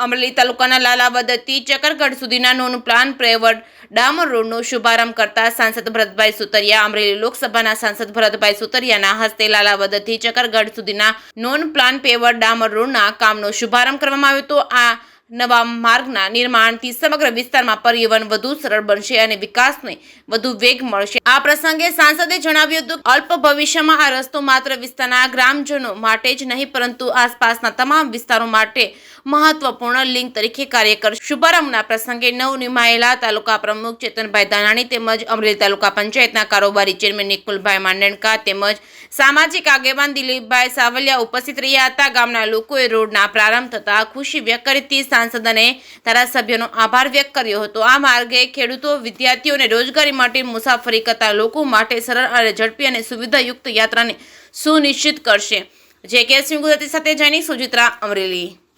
અમરેલી તાલુકાના લાલાવદથી ચકરગઢ સુધીના non plan પ્રેવર્ડ ડામર રોડનો શુભારંભ કરતા સાંસદ ભરતભાઈ સુતરિયા અમરેલી લોકસભાના સાંસદ ભરતભાઈ સુતરિયાના હસ્તે લાલાવદથી ચકરગઢ સુધીના નોન પ્લાન પેવર્ડ ડામર રોડના કામનો શુભારંભ કરવામાં આવ્યો હતો। આ નવા માર્ગના નિર્માણથી સમગ્ર વિસ્તારમાં પરિવહન વધુ સરળ બનશે અને વિકાસને વધુ વેગ મળશે। આ પ્રસંગે સાંસદે જણાવ્યું હતું કે અલ્પ ભવિષ્યમાં આ રસ્તો માત્ર વિસ્તારના ગ્રામજનો માટે જ નહીં પરંતુ આસપાસના તમામ વિસ્તારો માટે મહત્વપૂર્ણ લિંક તરીકે કાર્ય કરશે। શુભારંભના પ્રસંગે નવનિમાયેલા તાલુકા પ્રમુખ ચેતનભાઈ ધાનાણી તેમજ અમરેલી તાલુકા પંચાયતના કારોબારી ચેરમેન નિકુલભાઈ માંડણકા તેમજ સામાજિક આગેવાન દિલીપભાઈ સાવલિયા ઉપસ્થિત રહ્યા હતા। ગામના લોકોએ રોડના પ્રારંભ થતા ખુશી વ્યક્ત કરી હતી। સાંસદ અને ધારાસભ્યોનો આભાર વ્યક્ત કર્યો હતો। આ માર્ગે ખેડૂતો, વિદ્યાર્થીઓ અને રોજગારી માટે મુસાફરી કરતા લોકો માટે સરળ અને ઝડપી અને સુવિધાયુક્ત યાત્રાને સુનિશ્ચિત કરશે। જે કે ગુજરાતી સાથે જૈનિક સુજિત્રા, અમરેલી।